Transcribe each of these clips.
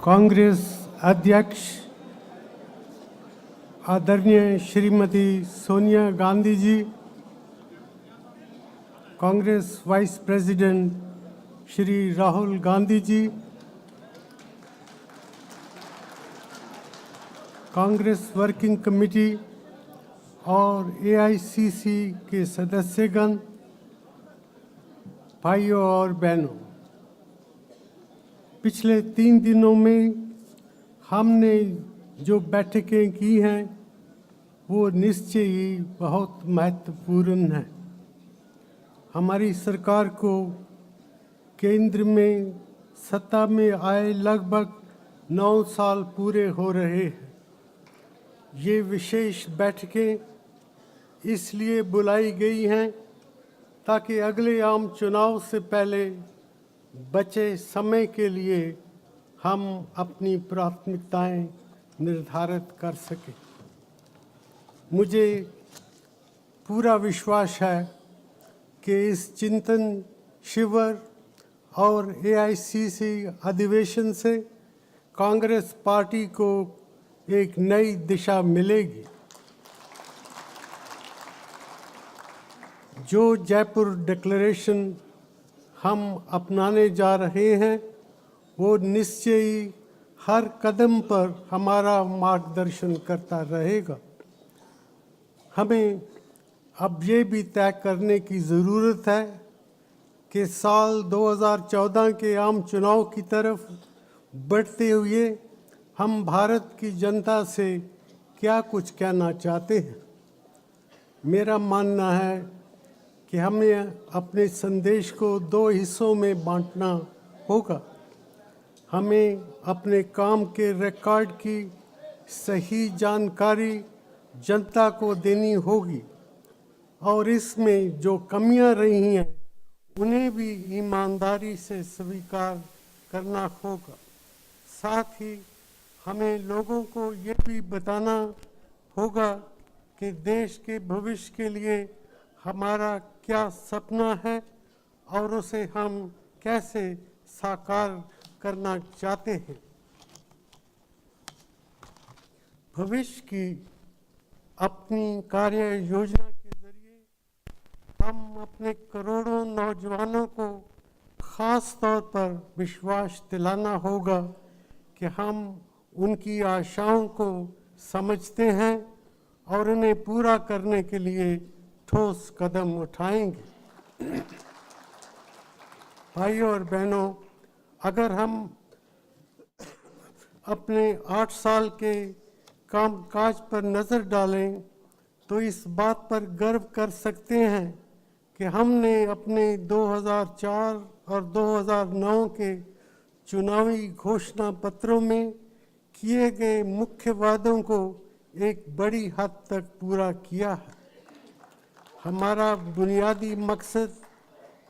कांग्रेस अध्यक्ष आदरणीय Shrimati Sonia Gandhi ji, Congress vice president Shri Rahul Gandhi ji, Congress working committee और एआईसीसी के सदस्यगण, भाइयों और बहनों, पिछले 3 दिनों में हमने जो बैठकें की हैं वो निश्चय ही बहुत महत्वपूर्ण हैं। हमारी सरकार को केंद्र में सत्ता में आए लगभग 9 साल पूरे हो रहे हैं। ये विशेष बैठकें इसलिए बुलाई गई हैं ताकि अगले आम चुनाव से पहले बचे समय के लिए हम अपनी प्राथमिकताएं निर्धारित कर सकें। मुझे पूरा विश्वास है कि इस चिंतन शिविर और एआईसीसी अधिवेशन से कांग्रेस पार्टी को एक नई दिशा मिलेगी। जो जयपुर डिक्लेरेशन हम अपनाने जा रहे हैं वो निश्चय ही हर कदम पर हमारा मार्गदर्शन करता रहेगा। हमें अब ये भी तय करने की ज़रूरत है कि साल 2014 के आम चुनाव की तरफ बढ़ते हुए हम भारत की जनता से क्या कुछ कहना चाहते हैं। मेरा मानना है कि हमें अपने संदेश को 2 हिस्सों में बांटना होगा। हमें अपने काम के रिकॉर्ड की सही जानकारी जनता को देनी होगी और इसमें जो कमियां रही हैं उन्हें भी ईमानदारी से स्वीकार करना होगा। साथ ही हमें लोगों को ये भी बताना होगा कि देश के भविष्य के लिए हमारा क्या सपना है और उसे हम कैसे साकार करना चाहते हैं। भविष्य की अपनी कार्य योजना के जरिए हम अपने करोड़ों नौजवानों को खास तौर पर विश्वास दिलाना होगा कि हम उनकी आशाओं को समझते हैं और उन्हें पूरा करने के लिए ठोस कदम उठाएंगे। भाइयों और बहनों, अगर हम अपने 8 साल के कामकाज पर नज़र डालें तो इस बात पर गर्व कर सकते हैं कि हमने अपने 2004 और 2009 के चुनावी घोषणा पत्रों में किए गए मुख्य वादों को एक बड़ी हद तक पूरा किया है। हमारा बुनियादी मकसद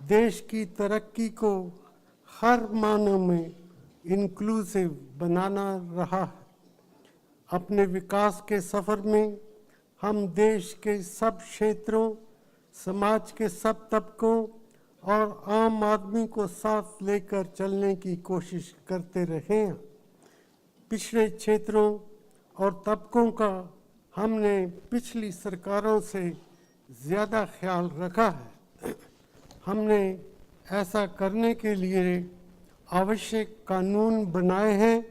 देश की तरक्की को हर मानों में इंक्लूसिव बनाना रहा है। अपने विकास के सफ़र में हम देश के सब क्षेत्रों, समाज के सब तबकों और आम आदमी को साथ लेकर चलने की कोशिश करते रहे हैं। पिछड़े क्षेत्रों और तबकों का हमने पिछली सरकारों से ज़्यादा ख्याल रखा है। हमने ऐसा करने के लिए आवश्यक कानून बनाए हैं,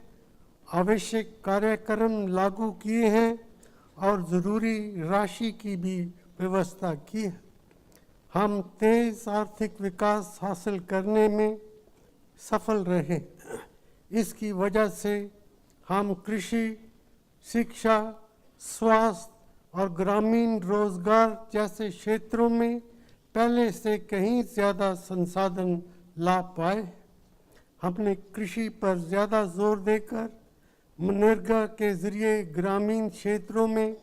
आवश्यक कार्यक्रम लागू किए हैं और ज़रूरी राशि की भी व्यवस्था की है। हम तेज़ आर्थिक विकास हासिल करने में सफल रहे। इसकी वजह से हम कृषि, शिक्षा, स्वास्थ्य और ग्रामीण रोजगार जैसे क्षेत्रों में पहले से कहीं ज़्यादा संसाधन ला पाए। हमने कृषि पर ज़्यादा जोर देकर मनरेगा के ज़रिए ग्रामीण क्षेत्रों में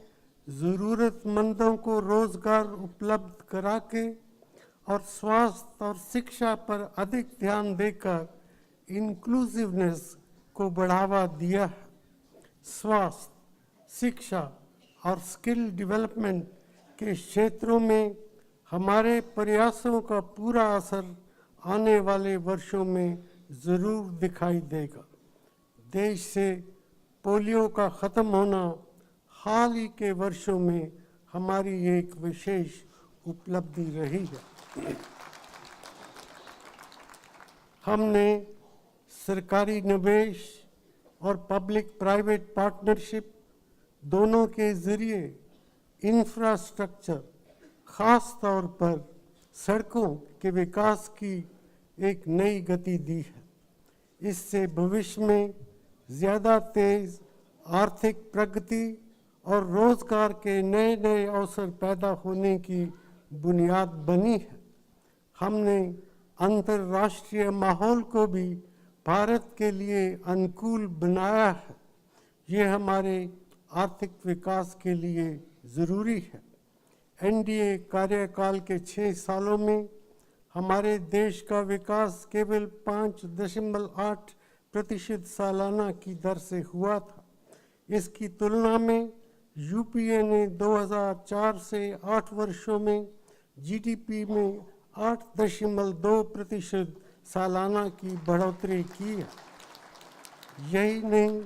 ज़रूरतमंदों को रोज़गार उपलब्ध करा के और स्वास्थ्य और शिक्षा पर अधिक ध्यान देकर इंक्लूसिवनेस को बढ़ावा दिया है। स्वास्थ्य, शिक्षा और स्किल डेवलपमेंट के क्षेत्रों में हमारे प्रयासों का पूरा असर आने वाले वर्षों में ज़रूर दिखाई देगा। देश से पोलियो का ख़त्म होना हाल ही के वर्षों में हमारी एक विशेष उपलब्धि रही है। हमने सरकारी निवेश और पब्लिक प्राइवेट पार्टनरशिप दोनों के ज़रिए इंफ्रास्ट्रक्चर, ख़ास तौर पर सड़कों के विकास की एक नई गति दी है। इससे भविष्य में ज़्यादा तेज़ आर्थिक प्रगति और रोज़गार के नए नए अवसर पैदा होने की बुनियाद बनी है। हमने अंतर्राष्ट्रीय माहौल को भी भारत के लिए अनुकूल बनाया है। ये हमारे आर्थिक विकास के लिए ज़रूरी है। एनडीए कार्यकाल के 6 सालों में हमारे देश का विकास केवल 5.8% सालाना की दर से हुआ था। इसकी तुलना में यूपीए ने 2004 से 8 वर्षों में जीडीपी में 8.2% सालाना की बढ़ोतरी की है। यही नहीं,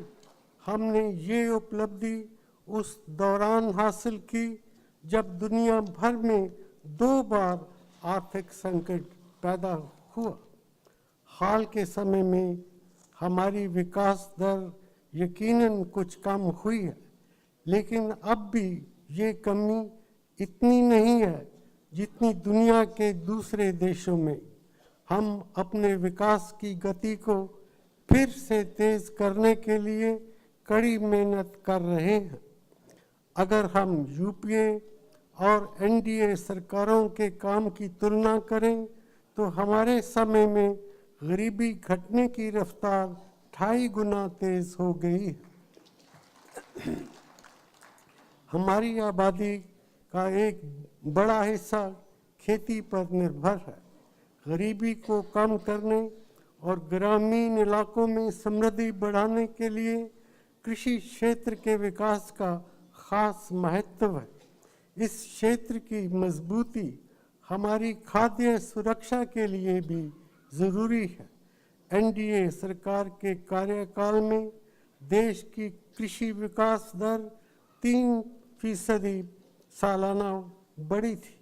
हमने ये उपलब्धि उस दौरान हासिल की जब दुनिया भर में 2 बार आर्थिक संकट पैदा हुआ। हाल के समय में हमारी विकास दर यकीनन कुछ कम हुई है, लेकिन अब भी ये कमी इतनी नहीं है जितनी दुनिया के दूसरे देशों में। हम अपने विकास की गति को फिर से तेज करने के लिए कड़ी मेहनत कर रहे हैं। अगर हम यूपीए और एनडीए सरकारों के काम की तुलना करें तो हमारे समय में गरीबी घटने की रफ्तार 2.5 गुना तेज हो गई है। हमारी आबादी का एक बड़ा हिस्सा खेती पर निर्भर है। गरीबी को कम करने और ग्रामीण इलाकों में समृद्धि बढ़ाने के लिए कृषि क्षेत्र के विकास का खास महत्व है। इस क्षेत्र की मजबूती हमारी खाद्य सुरक्षा के लिए भी ज़रूरी है। एनडीए सरकार के कार्यकाल में देश की कृषि विकास दर 3% सालाना बढ़ी थी।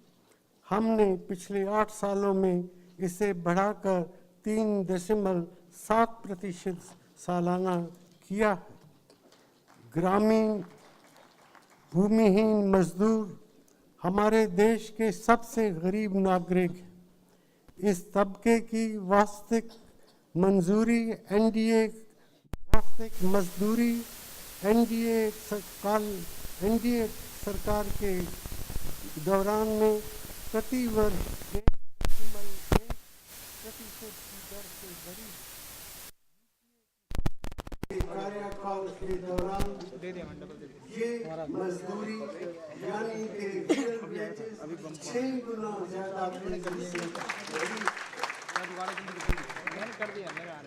हमने पिछले 8 सालों में इसे बढ़ाकर 3.7% सालाना किया है। ग्रामीण भूमिहीन मजदूर हमारे देश के सबसे गरीब नागरिक हैं। इस तबके की वास्तविक मजदूरी एनडीए सरकार के दौरान में प्रति वर्ष 1.1% की दर से बढ़ी। कार्यकाल के दौरान ये मजदूरी यानी कि 6 गुना ज्यादा तेजी से बढ़ी।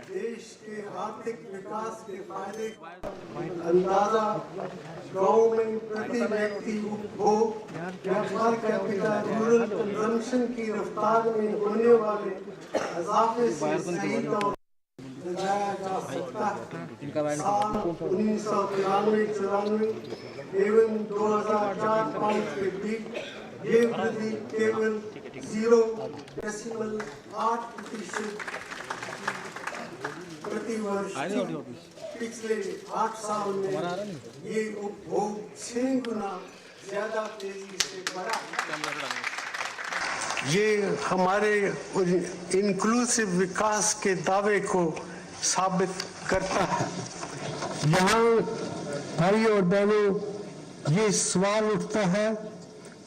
देश के आर्थिक विकास के फायदे अंदाजा गाँव में प्रति व्यक्ति उपभोग या पर कैपिटा रूरल कंजम्पशन की रफ्तार में होने वाले इजाफे से सही तौर लगाया जा सकता है। साल 1993-94 एवं 2004-05 के बीच ये वृद्धि केवल 0.8% प्रति वर्ष थी। पिछले 8 साल में ये उपभोग 6 गुना ज्यादा तेजी से बढ़ा। ये हमारे इंक्लूसिव विकास के दावे को साबित करता है। यहाँ भाइयों और बहनों, ये सवाल उठता है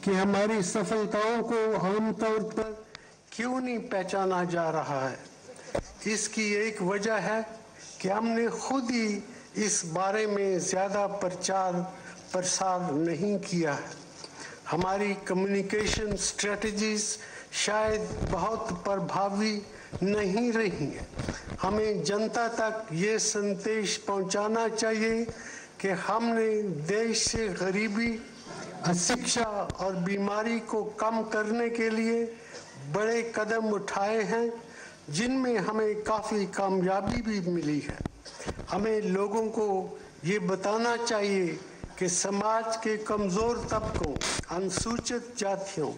कि हमारी सफलताओं को आमतौर पर क्यों नहीं पहचाना जा रहा है। इसकी एक वजह है कि हमने खुद ही इस बारे में ज़्यादा प्रचार प्रसार नहीं किया है। हमारी कम्युनिकेशन स्ट्रेटजीज शायद बहुत प्रभावी नहीं रही हैं। हमें जनता तक ये संदेश पहुंचाना चाहिए कि हमने देश से गरीबी, अशिक्षा और बीमारी को कम करने के लिए बड़े कदम उठाए हैं, जिनमें हमें काफ़ी कामयाबी भी मिली है। हमें लोगों को ये बताना चाहिए कि समाज के कमज़ोर तबकों, अनुसूचित जातियों,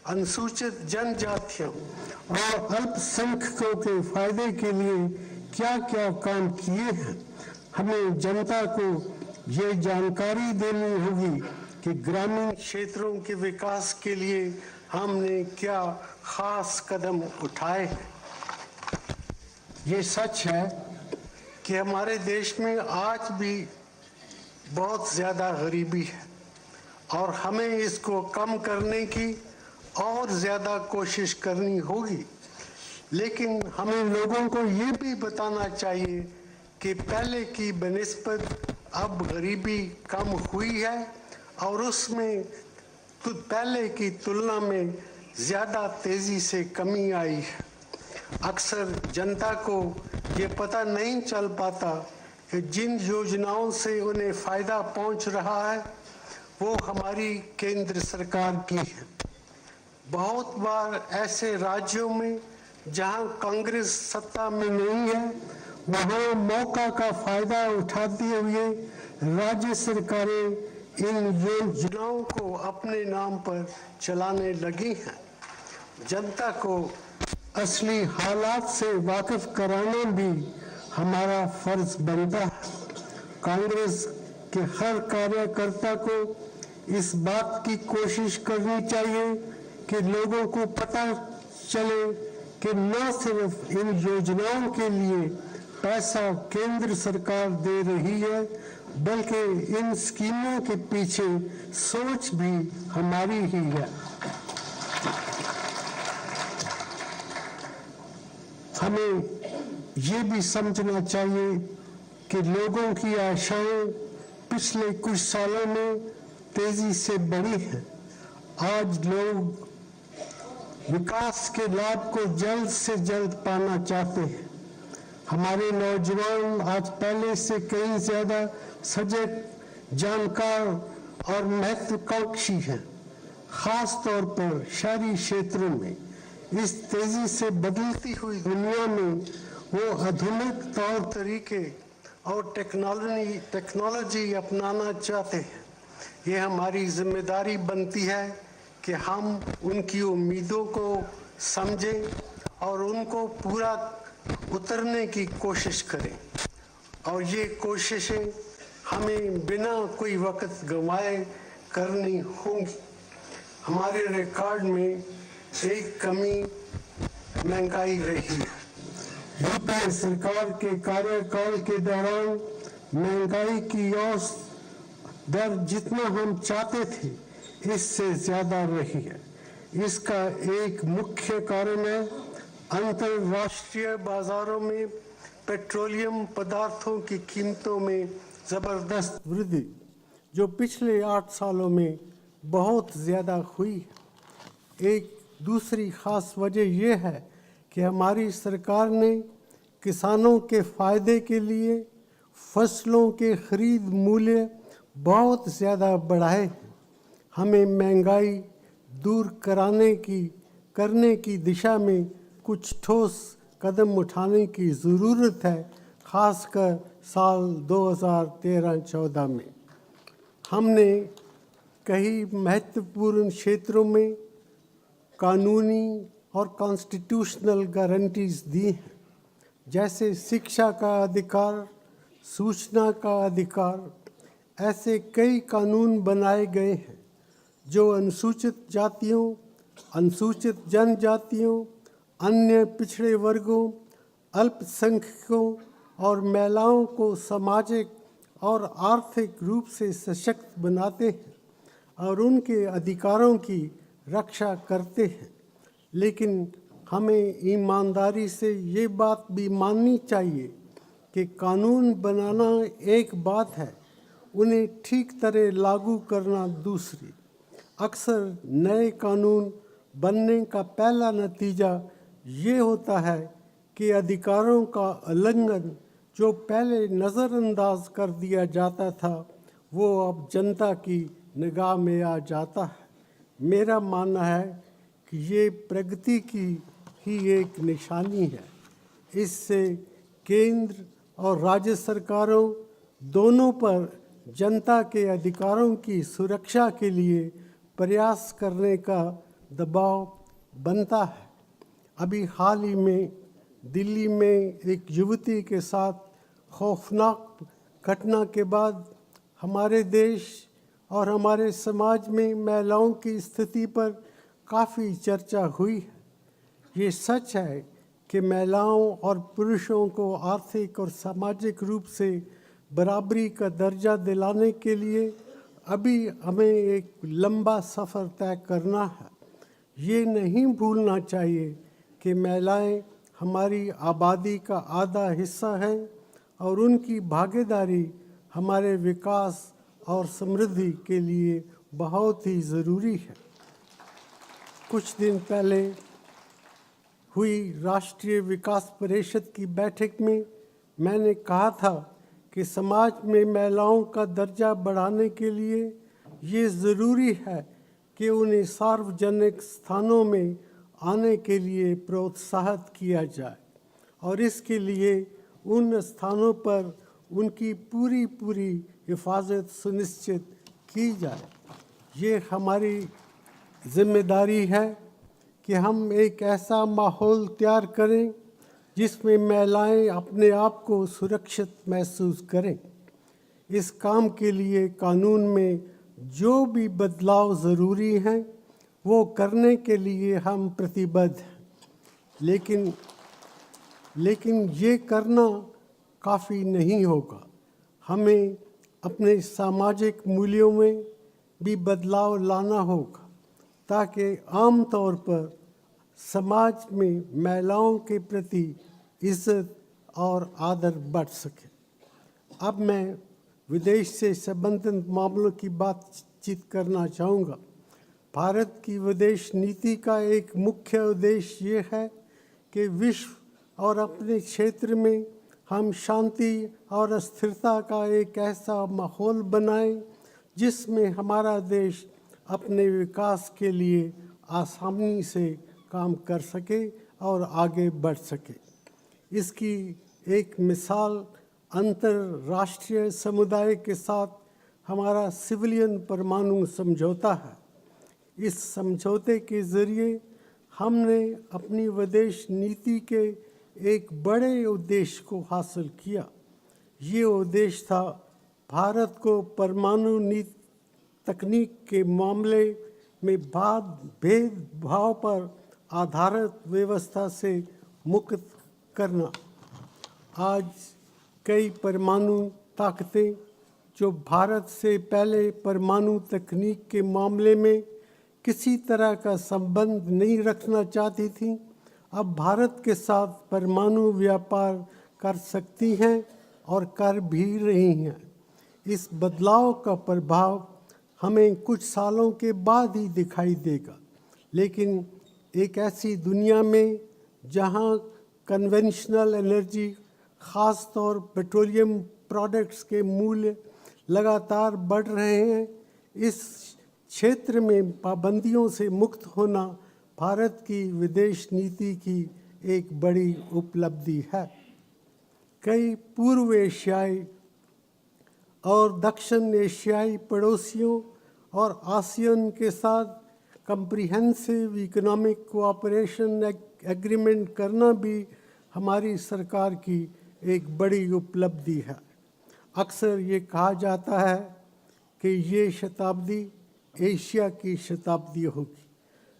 अनुसूचित जनजातियों और अल्पसंख्यकों के फायदे के लिए क्या क्या काम किए हैं। हमें जनता को ये जानकारी देनी होगी कि ग्रामीण क्षेत्रों के विकास के लिए हमने क्या खास कदम उठाए हैं। ये सच है कि हमारे देश में आज भी बहुत ज़्यादा गरीबी है और हमें इसको कम करने की और ज़्यादा कोशिश करनी होगी। लेकिन हमें लोगों को ये भी बताना चाहिए कि पहले की बनिस्बत अब गरीबी कम हुई है और उसमें तो पहले की तुलना में ज़्यादा तेज़ी से कमी आई है। अक्सर जनता को ये पता नहीं चल पाता कि जिन योजनाओं से उन्हें फ़ायदा पहुंच रहा है वो हमारी केंद्र सरकार की है। बहुत बार ऐसे राज्यों में जहां कांग्रेस सत्ता में नहीं है वहां मौका का फ़ायदा उठाते हुए राज्य सरकारें इन योजनाओं को अपने नाम पर चलाने लगी हैं। जनता को असली हालात से वाकिफ कराना भी हमारा फर्ज बनता है। कांग्रेस के हर कार्यकर्ता को इस बात की कोशिश करनी चाहिए कि लोगों को पता चले कि न सिर्फ इन योजनाओं के लिए पैसा केंद्र सरकार दे रही है बल्कि इन स्कीमों के पीछे सोच भी हमारी ही है। हमें ये भी समझना चाहिए कि लोगों की आशाएं पिछले कुछ सालों में तेजी से बढ़ी हैं। आज लोग विकास के लाभ को जल्द से जल्द पाना चाहते हैं। हमारे नौजवान आज पहले से कहीं ज्यादा सजग, जानकार और महत्वाकांक्षी हैं। खास तौर पर शहरी क्षेत्रों में इस तेजी से बदलती हुई दुनिया में वो आधुनिक तौर तरीके और टेक्नोलॉजी अपनाना चाहते हैं। ये हमारी जिम्मेदारी बनती है कि हम उनकी उम्मीदों को समझें और उनको पूरा उतरने की कोशिश करें और ये कोशिशें हमें बिना कोई वक्त गंवाए करनी होंगी। हमारे रिकॉर्ड में एक कमी महंगाई रही है। यूपीए सरकार के कार्यकाल के दौरान महंगाई की औसत दर जितना हम चाहते थे इससे ज्यादा रही है। इसका एक मुख्य कारण है अंतर्राष्ट्रीय बाजारों में पेट्रोलियम पदार्थों की कीमतों में ज़बरदस्त वृद्धि जो पिछले 8 सालों में बहुत ज़्यादा हुई। एक दूसरी ख़ास वजह यह है कि हमारी सरकार ने किसानों के फ़ायदे के लिए फसलों के खरीद मूल्य बहुत ज़्यादा बढ़ाए हैं। हमें महंगाई दूर करने की दिशा में कुछ ठोस कदम उठाने की ज़रूरत है। खासकर साल 2013-14 में हमने कई महत्वपूर्ण क्षेत्रों में कानूनी और कॉन्स्टिट्यूशनल गारंटीज दी हैं, जैसे शिक्षा का अधिकार, सूचना का अधिकार। ऐसे कई कानून बनाए गए हैं जो अनुसूचित जातियों, अनुसूचित जनजातियों, अन्य पिछड़े वर्गों, अल्पसंख्यकों और महिलाओं को सामाजिक और आर्थिक रूप से सशक्त बनाते हैं और उनके अधिकारों की रक्षा करते हैं। लेकिन हमें ईमानदारी से ये बात भी माननी चाहिए कि कानून बनाना एक बात है, उन्हें ठीक तरह लागू करना दूसरी। अक्सर नए कानून बनने का पहला नतीजा ये होता है कि अधिकारों का उल्लंघन जो पहले नज़रअंदाज कर दिया जाता था वो अब जनता की निगाह में आ जाता है। मेरा मानना है कि ये प्रगति की ही एक निशानी है। इससे केंद्र और राज्य सरकारों दोनों पर जनता के अधिकारों की सुरक्षा के लिए प्रयास करने का दबाव बनता है। अभी हाल ही में दिल्ली में एक युवती के साथ खौफनाक घटना के बाद हमारे देश और हमारे समाज में महिलाओं की स्थिति पर काफ़ी चर्चा हुई है। ये सच है कि महिलाओं और पुरुषों को आर्थिक और सामाजिक रूप से बराबरी का दर्जा दिलाने के लिए अभी हमें एक लंबा सफ़र तय करना है। ये नहीं भूलना चाहिए कि महिलाएं हमारी आबादी का आधा हिस्सा हैं और उनकी भागीदारी हमारे विकास और समृद्धि के लिए बहुत ही ज़रूरी है। कुछ दिन पहले हुई राष्ट्रीय विकास परिषद की बैठक में मैंने कहा था कि समाज में महिलाओं का दर्जा बढ़ाने के लिए ये ज़रूरी है कि उन्हें सार्वजनिक स्थानों में आने के लिए प्रोत्साहित किया जाए और इसके लिए उन स्थानों पर उनकी पूरी हिफाजत सुनिश्चित की जाए। ये हमारी जिम्मेदारी है कि हम एक ऐसा माहौल तैयार करें जिसमें महिलाएं अपने आप को सुरक्षित महसूस करें। इस काम के लिए कानून में जो भी बदलाव ज़रूरी हैं वो करने के लिए हम प्रतिबद्ध हैं, लेकिन ये करना काफ़ी नहीं होगा। हमें अपने सामाजिक मूल्यों में भी बदलाव लाना होगा ताकि आम तौर पर समाज में महिलाओं के प्रति इज्जत और आदर बढ़ सके। अब मैं विदेश से संबंधित मामलों की बातचीत करना चाहूँगा। भारत की विदेश नीति का एक मुख्य उद्देश्य ये है कि विश्व और अपने क्षेत्र में हम शांति और स्थिरता का एक ऐसा माहौल बनाएं जिसमें हमारा देश अपने विकास के लिए आसानी से काम कर सके और आगे बढ़ सके। इसकी एक मिसाल अंतर्राष्ट्रीय समुदाय के साथ हमारा सिविलियन परमाणु समझौता है। इस समझौते के ज़रिए हमने अपनी विदेश नीति के एक बड़े उद्देश्य को हासिल किया। ये उद्देश्य था भारत को परमाणु नीति तकनीक के मामले में भेदभाव पर आधारित व्यवस्था से मुक्त करना। आज कई परमाणु ताकतें जो भारत से पहले परमाणु तकनीक के मामले में किसी तरह का संबंध नहीं रखना चाहती थीं, अब भारत के साथ परमाणु व्यापार कर सकती हैं और कर भी रही हैं। इस बदलाव का प्रभाव हमें कुछ सालों के बाद ही दिखाई देगा, लेकिन एक ऐसी दुनिया में जहां कन्वेंशनल एनर्जी, ख़ास तौर पेट्रोलियम प्रोडक्ट्स के मूल्य लगातार बढ़ रहे हैं, इस क्षेत्र में पाबंदियों से मुक्त होना भारत की विदेश नीति की एक बड़ी उपलब्धि है। कई पूर्व एशियाई और दक्षिण एशियाई पड़ोसियों और आसियान के साथ कम्प्रिहेंसिव इकोनॉमिक कोऑपरेशन एग्रीमेंट करना भी हमारी सरकार की एक बड़ी उपलब्धि है। अक्सर ये कहा जाता है कि ये शताब्दी एशिया की शताब्दी होगी,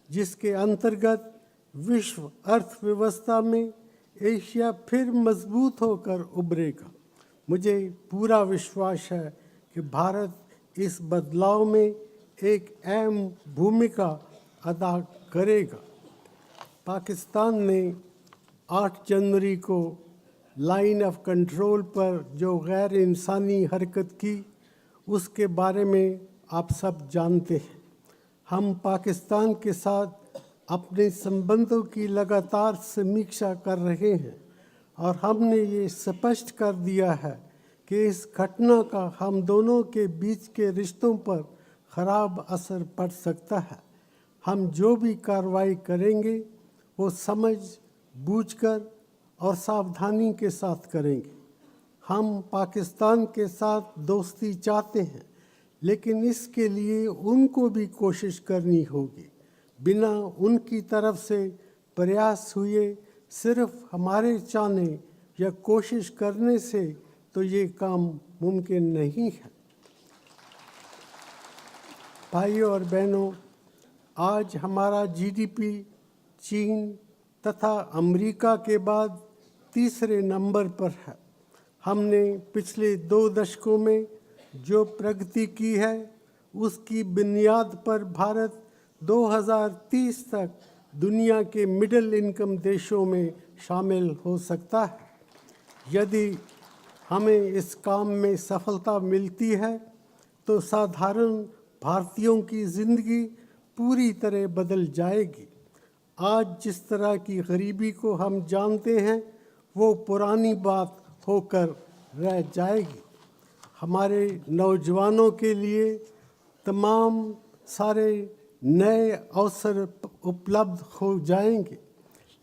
जिसके अंतर्गत विश्व अर्थव्यवस्था में एशिया फिर मजबूत होकर उभरेगा। मुझे पूरा विश्वास है कि भारत इस बदलाव में एक अहम भूमिका अदा करेगा। पाकिस्तान ने 8 जनवरी को लाइन ऑफ कंट्रोल पर जो गैर इंसानी हरकत की, उसके बारे में आप सब जानते हैं। हम पाकिस्तान के साथ अपने संबंधों की लगातार समीक्षा कर रहे हैं और हमने ये स्पष्ट कर दिया है कि इस घटना का हम दोनों के बीच के रिश्तों पर ख़राब असर पड़ सकता है। हम जो भी कार्रवाई करेंगे वो समझ बूझकर और सावधानी के साथ करेंगे। हम पाकिस्तान के साथ दोस्ती चाहते हैं, लेकिन इसके लिए उनको भी कोशिश करनी होगी। बिना उनकी तरफ से प्रयास हुए सिर्फ हमारे चाहने या कोशिश करने से तो ये काम मुमकिन नहीं है। भाइयों और बहनों, आज हमारा जीडीपी चीन तथा अमेरिका के बाद तीसरे नंबर पर है। हमने पिछले 2 दशकों में जो प्रगति की है, उसकी बुनियाद पर भारत 2030 तक दुनिया के मिडिल इनकम देशों में शामिल हो सकता है। यदि हमें इस काम में सफलता मिलती है तो साधारण भारतीयों की ज़िंदगी पूरी तरह बदल जाएगी। आज जिस तरह की गरीबी को हम जानते हैं, वो पुरानी बात होकर रह जाएगी। हमारे नौजवानों के लिए तमाम सारे नए अवसर उपलब्ध हो जाएंगे,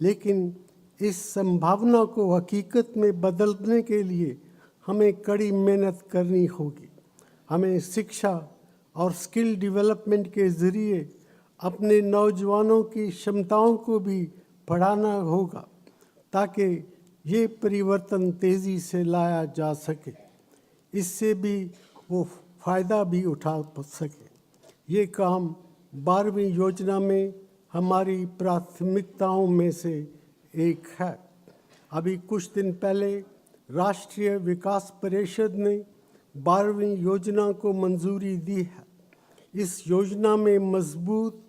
लेकिन इस संभावना को हकीकत में बदलने के लिए हमें कड़ी मेहनत करनी होगी। हमें शिक्षा और स्किल डेवलपमेंट के ज़रिए अपने नौजवानों की क्षमताओं को भी बढ़ाना होगा, ताकि ये परिवर्तन तेज़ी से लाया जा सके। इससे भी वो फ़ायदा भी उठा सके। ये काम 12वीं योजना में हमारी प्राथमिकताओं में से एक है। अभी कुछ दिन पहले राष्ट्रीय विकास परिषद ने 12वीं योजना को मंजूरी दी है। इस योजना में मजबूत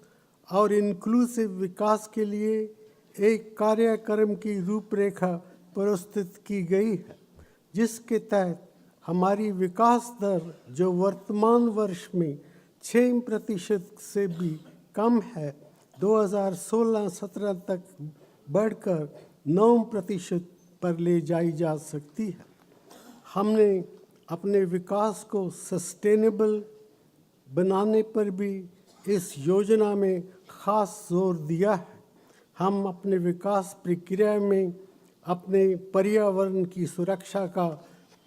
और इंक्लूसिव विकास के लिए एक कार्यक्रम की रूपरेखा प्रस्तुत की गई है, जिसके तहत हमारी विकास दर, जो वर्तमान वर्ष में 6% से भी कम है, 2016-17 तक बढ़कर 9% पर ले जाई जा सकती है। हमने अपने विकास को सस्टेनेबल बनाने पर भी इस योजना में ख़ास जोर दिया है। हम अपने विकास प्रक्रिया में अपने पर्यावरण की सुरक्षा का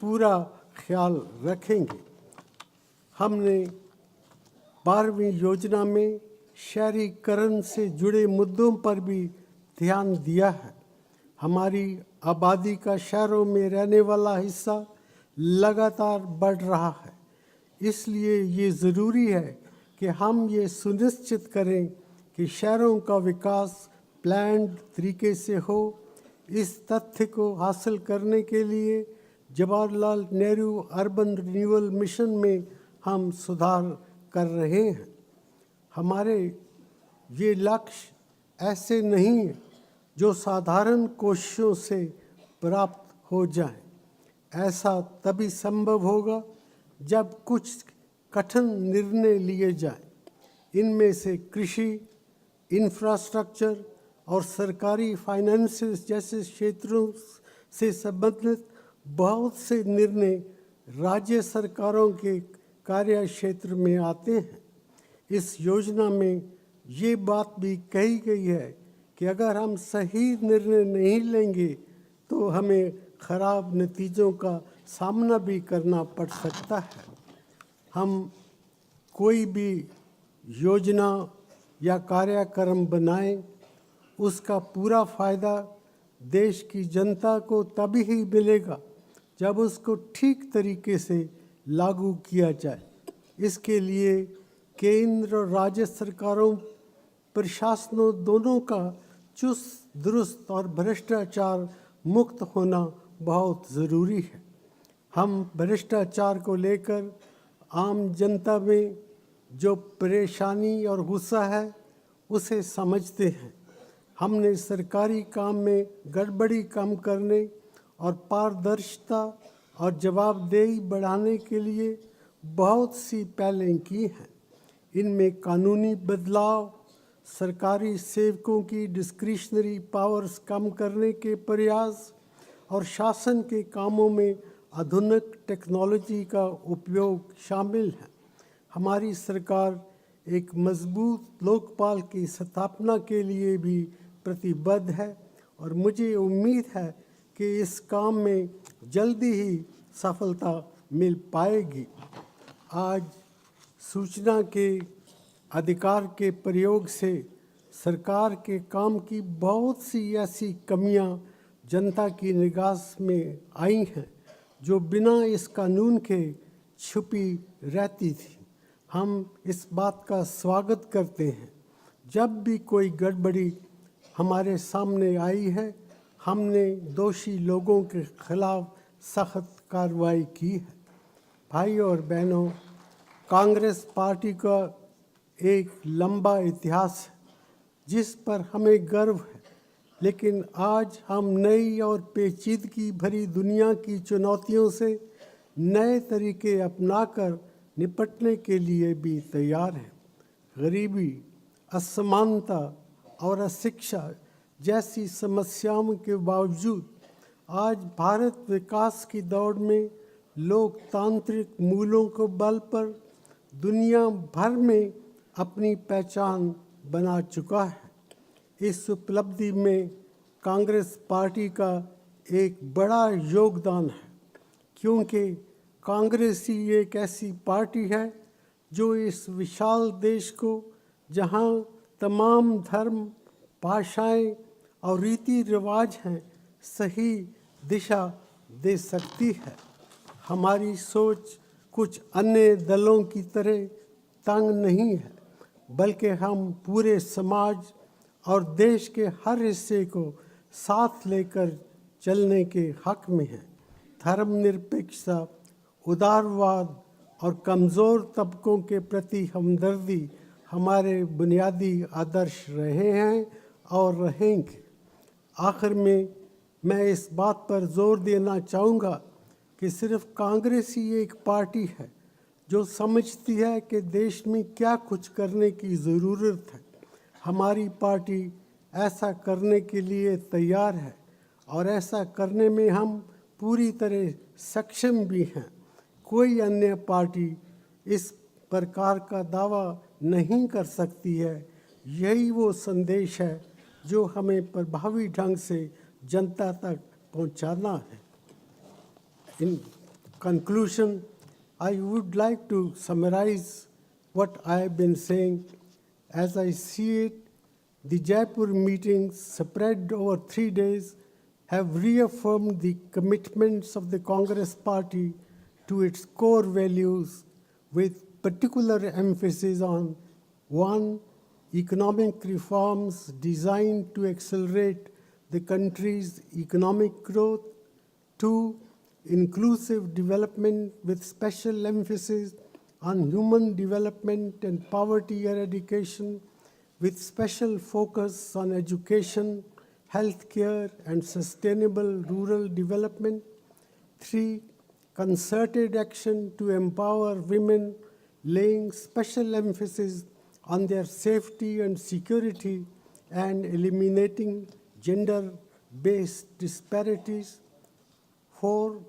पूरा ख्याल रखेंगे। हमने 12वीं योजना में शहरीकरण से जुड़े मुद्दों पर भी ध्यान दिया है। हमारी आबादी का शहरों में रहने वाला हिस्सा लगातार बढ़ रहा है, इसलिए ये ज़रूरी है कि हम ये सुनिश्चित करें कि शहरों का विकास प्लान्ड तरीके से हो। इस तथ्य को हासिल करने के लिए Jawaharlal Nehru urban renewal mission में हम सुधार कर रहे हैं। हमारे ये लक्ष्य ऐसे नहीं हैं जो साधारण कोशिशों से प्राप्त हो जाएं। ऐसा तभी संभव होगा जब कुछ कठिन निर्णय लिए जाएं। इनमें से कृषि, इंफ्रास्ट्रक्चर और सरकारी फाइनेंसेस जैसे क्षेत्रों से संबंधित बहुत से निर्णय राज्य सरकारों के कार्य क्षेत्र में आते हैं। इस योजना में ये बात भी कही गई है कि अगर हम सही निर्णय नहीं लेंगे तो हमें खराब नतीजों का सामना भी करना पड़ सकता है। हम कोई भी योजना या कार्यक्रम बनाएं, उसका पूरा फ़ायदा देश की जनता को तभी ही मिलेगा जब उसको ठीक तरीके से लागू किया जाए। इसके लिए केंद्र और राज्य सरकारों, प्रशासनों दोनों का चुस्त दुरुस्त और भ्रष्टाचार मुक्त होना बहुत ज़रूरी है। हम भ्रष्टाचार को लेकर आम जनता में जो परेशानी और गुस्सा है उसे समझते हैं। हमने सरकारी काम में गड़बड़ी कम करने और पारदर्शिता और जवाबदेही बढ़ाने के लिए बहुत सी पहलें की हैं। इनमें कानूनी बदलाव, सरकारी सेवकों की डिस्क्रिशनरी पावर्स कम करने के प्रयास और शासन के कामों में आधुनिक टेक्नोलॉजी का उपयोग शामिल है। हमारी सरकार एक मजबूत लोकपाल की स्थापना के लिए भी प्रतिबद्ध है और मुझे उम्मीद है कि इस काम में जल्दी ही सफलता मिल पाएगी। आज सूचना के अधिकार के प्रयोग से सरकार के काम की बहुत सी ऐसी कमियां जनता की निगाह में आई हैं जो बिना इस कानून के छुपी रहती थी। हम इस बात का स्वागत करते हैं। जब भी कोई गड़बड़ी हमारे सामने आई है, हमने दोषी लोगों के खिलाफ सख्त कार्रवाई की है। भाई और बहनों, कांग्रेस पार्टी का एक लंबा इतिहास है जिस पर हमें गर्व है, लेकिन आज हम नई और पेचीदगी भरी दुनिया की चुनौतियों से नए तरीके अपनाकर निपटने के लिए भी तैयार हैं। गरीबी, असमानता और अशिक्षा जैसी समस्याओं के बावजूद आज भारत विकास की दौड़ में लोकतांत्रिक मूल्यों के बल पर दुनिया भर में अपनी पहचान बना चुका है। इस उपलब्धि में कांग्रेस पार्टी का एक बड़ा योगदान है, क्योंकि कांग्रेस ही एक ऐसी पार्टी है जो इस विशाल देश को, जहां तमाम धर्म, भाषाएं और रीति रिवाज हैं, सही दिशा दे सकती है। हमारी सोच कुछ अन्य दलों की तरह तंग नहीं है, बल्कि हम पूरे समाज और देश के हर हिस्से को साथ लेकर चलने के हक में हैं। धर्मनिरपेक्षता, उदारवाद और कमज़ोर तबकों के प्रति हमदर्दी हमारे बुनियादी आदर्श रहे हैं और रहेंगे। आखिर में मैं इस बात पर जोर देना चाहूँगा कि सिर्फ कांग्रेस ही एक पार्टी है जो समझती है कि देश में क्या कुछ करने की ज़रूरत है। हमारी पार्टी ऐसा करने के लिए तैयार है और ऐसा करने में हम पूरी तरह सक्षम भी हैं। कोई अन्य पार्टी इस प्रकार का दावा नहीं कर सकती है। यही वो संदेश है जो हमें प्रभावी ढंग से जनता तक पहुंचाना है। In conclusion, I would like to summarize what I have been saying. As I see it, the Jaipur meetings spread over 3 days have reaffirmed the commitments of the Congress Party to its core values, with particular emphasis on 1. Economic reforms designed to accelerate the country's economic growth. 2. Inclusive development with special emphasis on human development and poverty eradication, with special focus on education, healthcare, and sustainable rural development. 3. Concerted action to empower women, laying special emphasis on their safety and security and eliminating gender-based disparities. 4.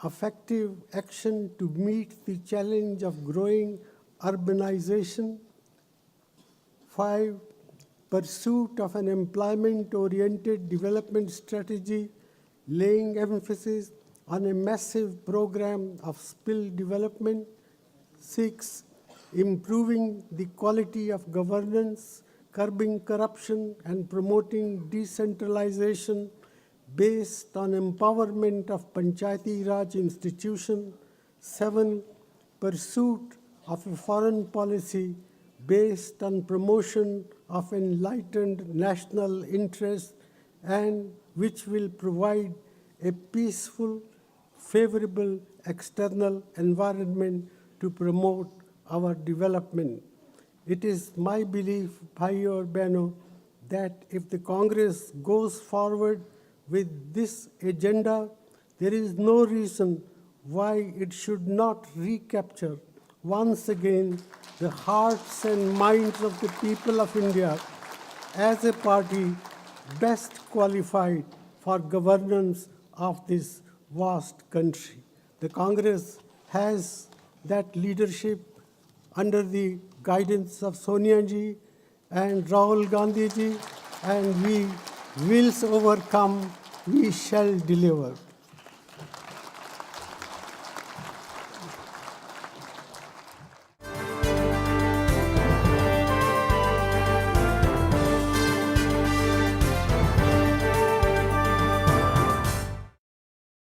Effective action to meet the challenge of growing urbanization. 5. Pursuit of an employment-oriented development strategy, laying emphasis on a massive program of skill development. 6. Improving the quality of governance, curbing corruption, and promoting decentralization based on empowerment of Panchayati Raj institution. 7. Pursuit of a foreign policy based on promotion of enlightened national interest and which will provide a peaceful, favorable external environment to promote our development. It is my belief, Bhai aur Behno, that if the Congress goes forward with this agenda, there is no reason why it should not recapture once again the hearts and minds of the people of India as a party best qualified for governance of this vast country. The Congress has that leadership under the guidance of Sonia ji and Rahul Gandhi ji, and we will overcome, we shall deliver.